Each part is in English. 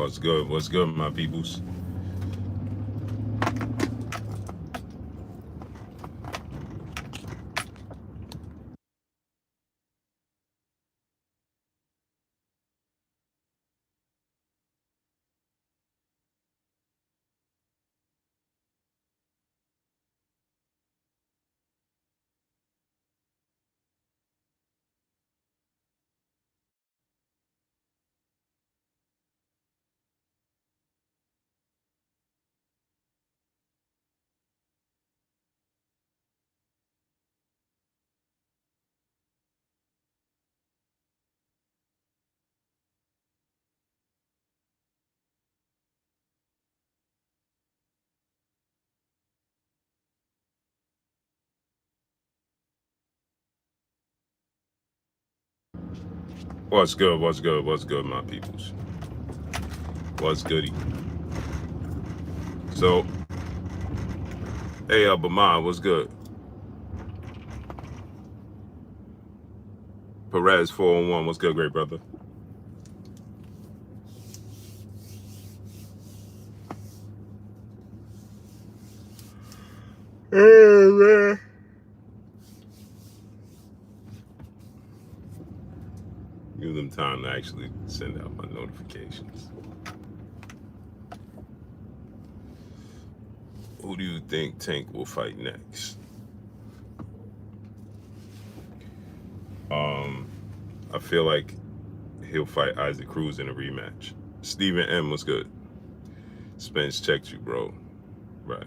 What's good? What's good, my peoples? What's good? What's good? What's good, my peoples? What's goody? So, hey, Bama, what's good? Perez 401, what's good, great brother? Oh, man. Give them time to actually send out my notifications. Who do you think Tank will fight next? I feel like he'll fight Isaac Cruz in a rematch. Stephen M, what's good? Spence checked you, bro. Right.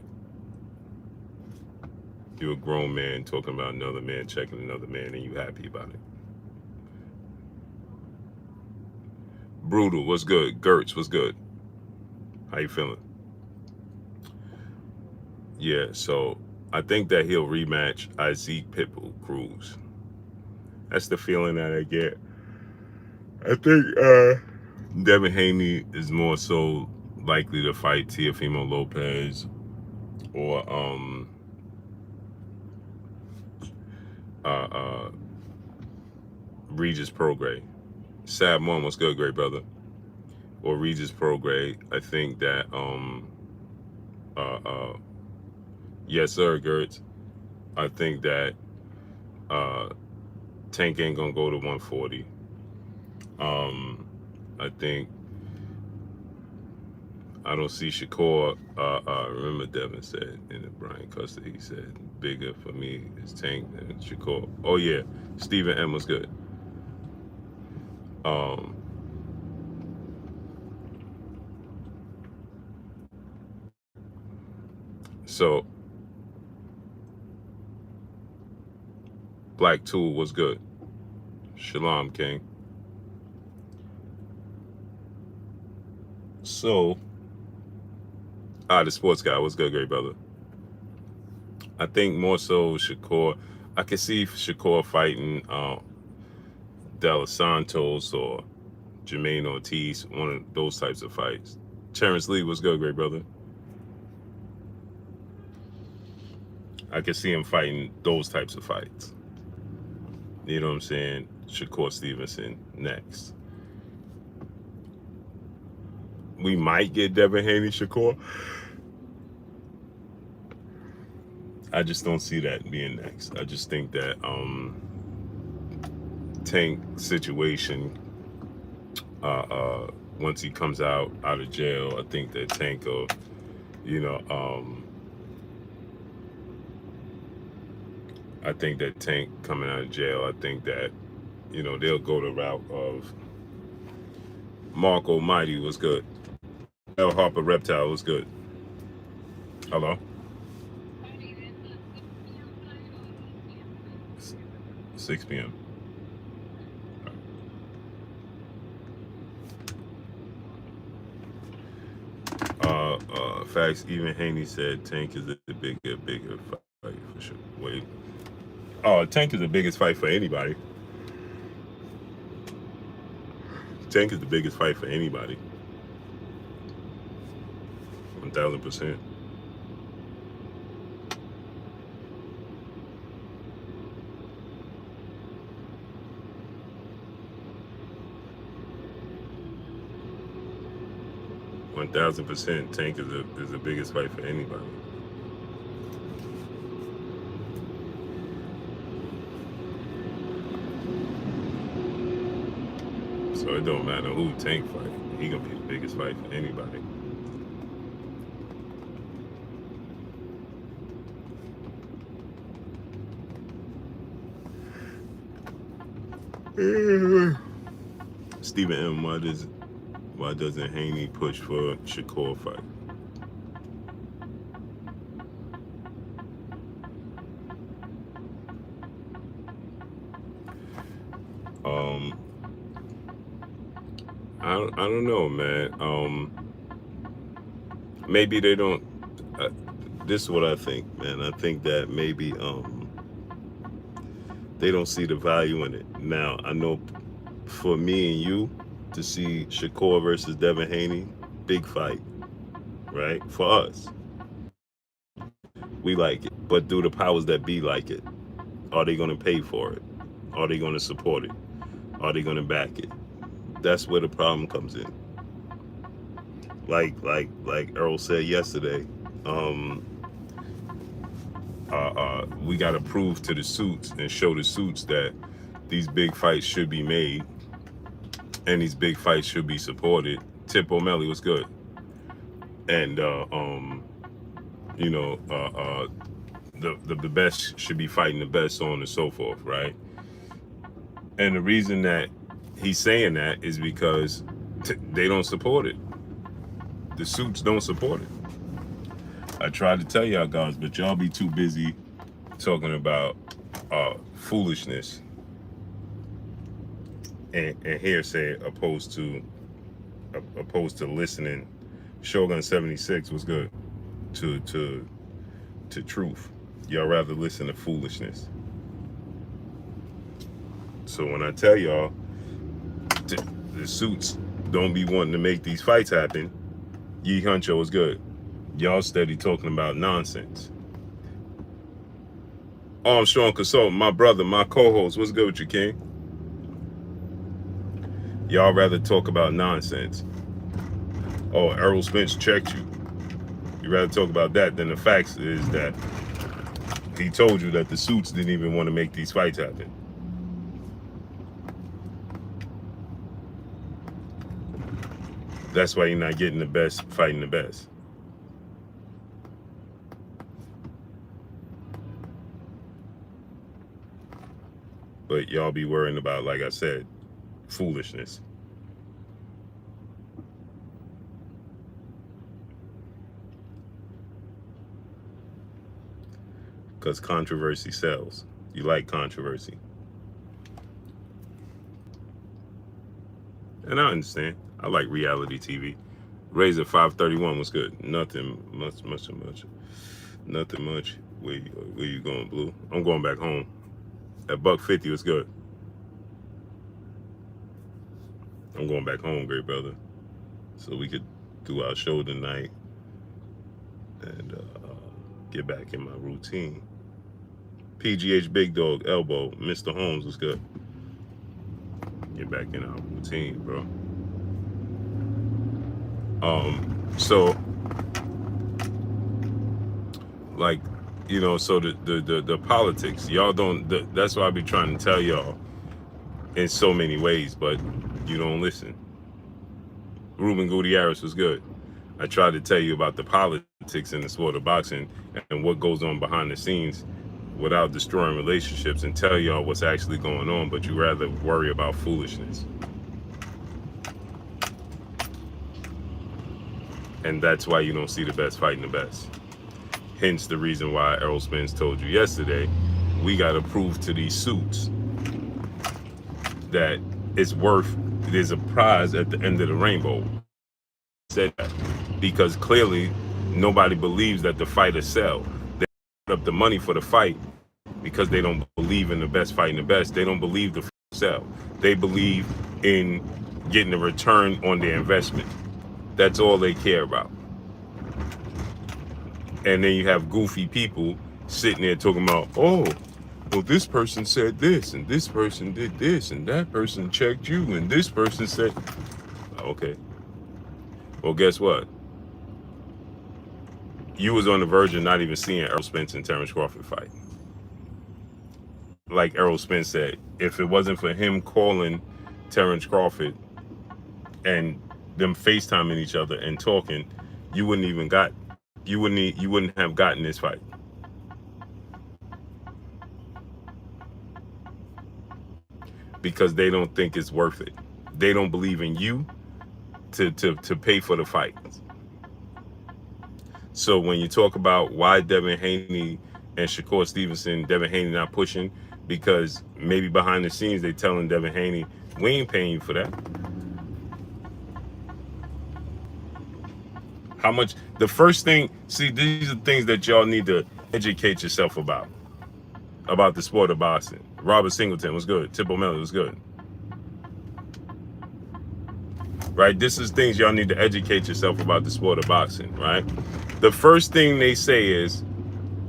You're a grown man talking about another man checking another man and you happy about it. Brutal, what's good? Gertz, what's good? How you feeling? Yeah, so I think that he'll rematch Isaac Pitbull Cruz. That's the feeling that I get. I think Devin Haney is more so likely to fight Teofimo Lopez or uh, uh, Regis Prograis. Sab One, what's good, great brother? Or Regis Prograis. I think that uh, uh, yes sir, Gertz. I think that uh, Tank ain't gonna go to 140. I think I don't see Shakur. Remember Devin said in the Brian Custer, he said bigger for me is Tank than Shakur. Oh yeah, Stephen M was good. Um, so Black Tool was good. Shalom King. So the sports guy was good, great brother. I think more so Shakur. I can see Shakur fighting De Los Santos or Jermaine Ortiz, one of those types of fights. Terence Lee was good, great brother. I can see him fighting those types of fights. You know what I'm saying? Shakur Stevenson next. We might get Devin Haney Shakur. I just don't see that being next. I just think that Tank situation, once he comes out of jail, I think that Tank will, you know, I think that Tank coming out of jail, I think that, they'll go the route of Mark Almighty was good. L Harper Reptile was good. Hello? 6 p.m. Facts, even Haney said Tank is a bigger fight for sure. Wait. Oh, Tank is the biggest fight for anybody. Tank is the biggest fight for anybody. 1000%. 1000%. Tank is the biggest fight for anybody. So it don't matter who Tank fight. He gonna be the biggest fight for anybody. Stephen M. Why doesn't Haney push for Shakur fight? I don't know, man. Maybe they don't. This is what I think, man. I think that maybe they don't see the value in it. Now, I know for me and you to see Shakur versus Devin Haney, big fight, right? For us, we like it. But do the powers that be like it? Are they going to pay for it? Are they going to support it? Are they going to back it? That's where the problem comes in. Like Errol said yesterday, we got to prove to the suits and show the suits that these big fights should be made and these big fights should be supported. Tip O'Malley was good, and you know, the best should be fighting the best, so on and so forth, right? And the reason that he's saying that is because they don't support it. The suits don't support it. I tried to tell y'all guys, but y'all be too busy talking about foolishness and hearsay opposed to listening. Shogun 76 was good to truth. Y'all rather listen to foolishness. So when I tell y'all the suits don't be wanting to make these fights happen, Yi Huncho is good. Y'all steady talking about nonsense. Armstrong Consultant, my brother, my co-host, what's good with you, King? Y'all rather talk about nonsense. Oh, Errol Spence checked you. You rather talk about that than the facts is that he told you that the suits didn't even want to make these fights happen. That's why you're not getting the best fighting the best. But y'all be worrying about, like I said, foolishness. Because controversy sells. You like controversy. And I understand. I like reality TV. Razor 531 was good. Nothing much. Nothing much. Where you going, Blue? I'm going back home. That $150 was good. I'm going back home, great brother. So we could do our show tonight and get back in my routine. PGH Big Dog Elbow, Mr. Holmes was good. Get back in our routine, bro. So like, you know, so the politics, y'all don't, that's why I be trying to tell y'all in so many ways, but you don't listen. Ruben Gutierrez was good. I tried to tell you about the politics in the sport of boxing and what goes on behind the scenes without destroying relationships and tell y'all what's actually going on, but you rather worry about foolishness. And that's why you don't see the best fighting the best. Hence the reason why Errol Spence told you yesterday, we got to prove to these suits that it's worth, there's a prize at the end of the rainbow. Said that because clearly nobody believes that the fighters sell. They put up the money for the fight because they don't believe in the best fighting the best. They don't believe the sell. They believe in getting a return on their investment. That's all they care about. And then you have goofy people sitting there talking about, oh, well, this person said this, and this person did this, and that person checked you, and this person said, okay. Well, guess what? you was on the verge of not even seeing Errol Spence and Terence Crawford fight. Like Errol Spence said, if it wasn't for him calling Terence Crawford and them FaceTiming each other and talking, you wouldn't have gotten this fight. Because they don't think it's worth it. They don't believe in you to pay for the fight. So when you talk about why Devin Haney and Shakur Stevenson, Devin Haney not pushing, because maybe behind the scenes they telling Devin Haney, we ain't paying you for that. How much? The first thing, see, these are things that y'all need to educate yourself about the sport of boxing. Robert Singleton was good. Tip O'Malley was good. Right? This is things y'all need to educate yourself about the sport of boxing, right? The first thing they say is,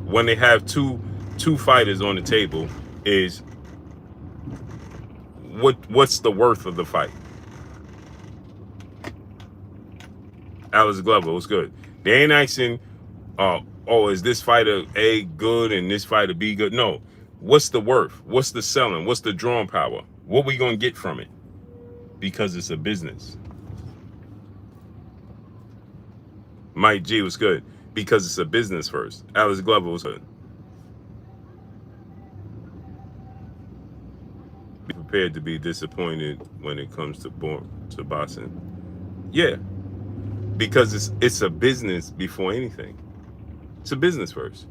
when they have two fighters on the table, is what's the worth of the fight? Alex Glover was good. They ain't asking, oh, is this fighter A good and this fighter B good? No. What's the worth? What's the selling? What's the drawing power? What we gonna get from it? Because it's a business. Mike G was good because it's a business first. Alex Glover was good. Be prepared to be disappointed when it comes to boxing. Yeah, because it's a business before anything. It's a business first.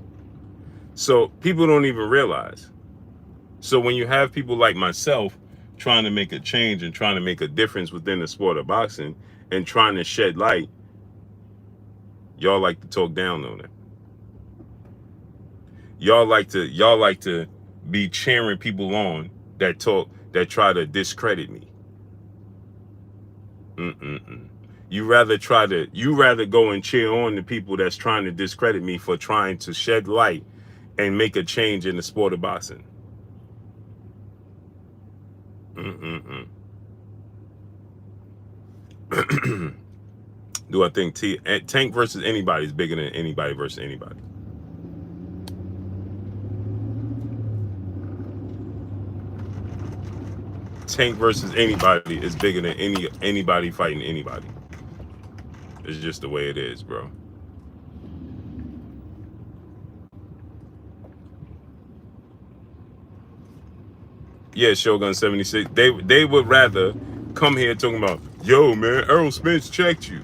So people don't even realize. So when you have people like myself trying to make a change and trying to make a difference within the sport of boxing and trying to shed light, y'all like to talk down on it. Y'all like to be cheering people on that try to discredit me. You rather go and cheer on the people that's trying to discredit me for trying to shed light and make a change in the sport of boxing. Do I think Tank versus anybody is bigger than anybody versus anybody? Tank versus anybody is bigger than anybody fighting anybody. It's just the way it is, bro. Yeah, Shogun 76. They would rather come here talking about, yo, man, Errol Spence checked you.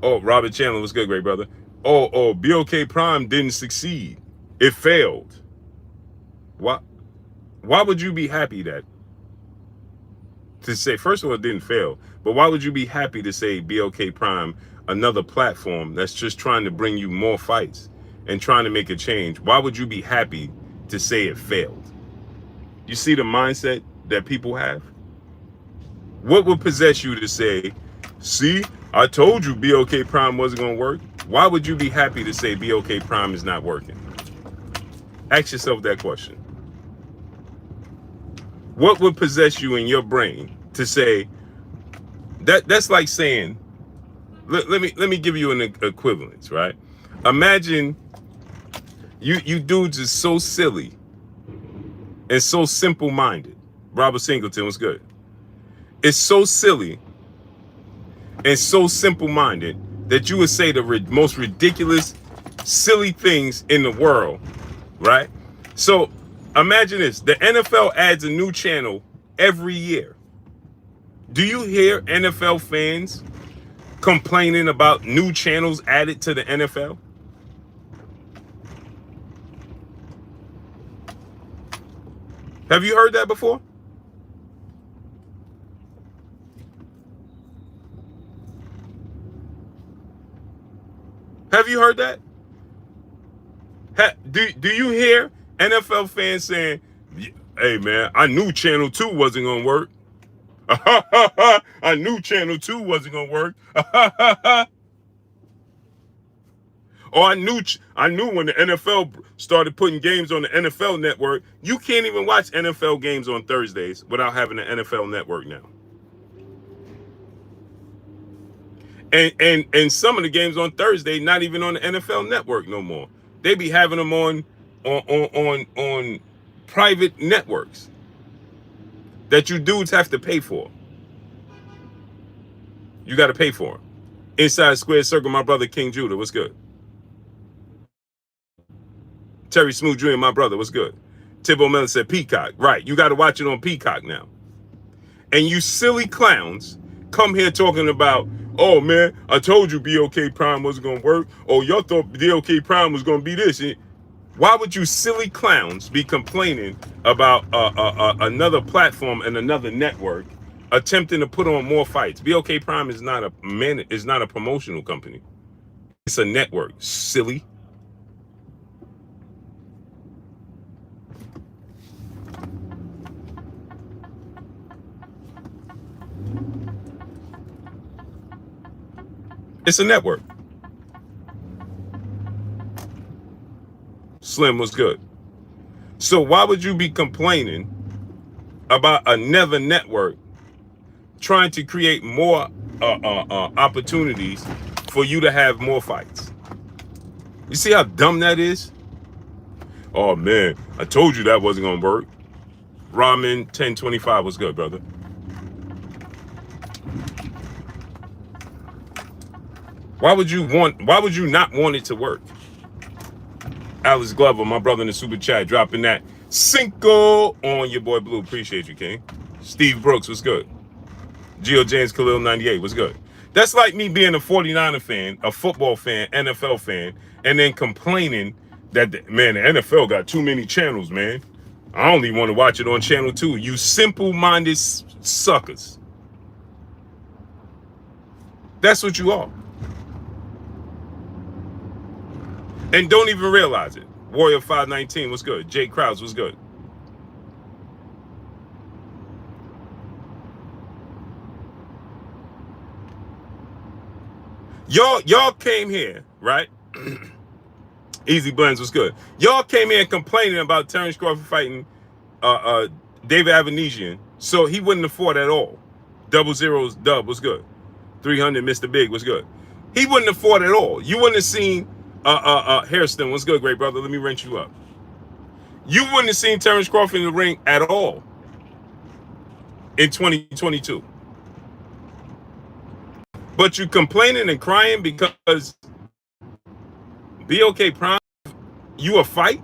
Oh, Robert Chandler was good, great brother. Oh, BOK Prime didn't succeed. It failed. Why would you be happy to say, first of all, it didn't fail, but why would you be happy to say BOK Prime, another platform that's just trying to bring you more fights and trying to make a change? Why would you be happy to say it failed? You see the mindset that people have? What would possess you to say, see, I told you BOK Prime wasn't going to work? Why would you be happy to say BOK Prime is not working? Ask yourself that question. What would possess you in your brain to say that's like saying, let me give you an equivalence, right? Imagine you dudes is so silly and so simple-minded. Robert Singleton was good. It's so silly and so simple-minded that you would say the most ridiculous, silly things in the world, right? So imagine this. The NFL adds a new channel every year. Do you hear NFL fans complaining about new channels added to the NFL? Have you heard that before? Have you heard that? Do you hear NFL fans saying, hey man, I knew Channel 2 wasn't going to work. I knew Channel 2 wasn't going to work. Or I knew when the NFL started putting games on the NFL network, you can't even watch NFL games on Thursdays without having the NFL network now. And some of the games on Thursday not even on the NFL Network no more. They be having them on private networks that you dudes have to pay for. You got to pay for them. Inside Square Circle, my brother King Judah, what's good? Terry Smooth Jr., my brother, what's good? Tibbo Miller said Peacock. Right, you got to watch it on Peacock now. And you silly clowns come here talking about, oh man, I told you BOK Prime wasn't going to work. Oh, y'all thought BOK Prime was going to be this. Why would you silly clowns be complaining about another platform and another network attempting to put on more fights? BOK Prime is not a promotional company. It's a network. Silly. It's a network. Slim was good. So why would you be complaining about another network trying to create more opportunities for you to have more fights? You see how dumb that is? Oh man, I told you that wasn't gonna work. Ramen 1025 was good, brother. Why would you not want it to work? Alex Glover, my brother in the super chat, dropping that Cinco on your boy Blue. Appreciate you, King. Steve Brooks was good. Geo James Khalil 98 was good. That's like me being a 49er fan, a football fan, NFL fan, and then complaining that, man, the NFL got too many channels, man. I only want to watch it on channel 2. You simple-minded suckers. That's what you are. And don't even realize it. Warrior 519 was good. Jake Krause was good. Y'all came here, right? Easy Blends was good. Y'all came here complaining about Terence Crawford fighting David Avanesian, so he wouldn't afford at all. 00's Dub was good. 300 Mr. Big was good. He wouldn't afford at all. You wouldn't have seen Hairston was good, great brother. Let me wrench you up. You wouldn't have seen Terence Crawford in the ring at all in 2022. But you complaining and crying because BOK Prime, you a fight?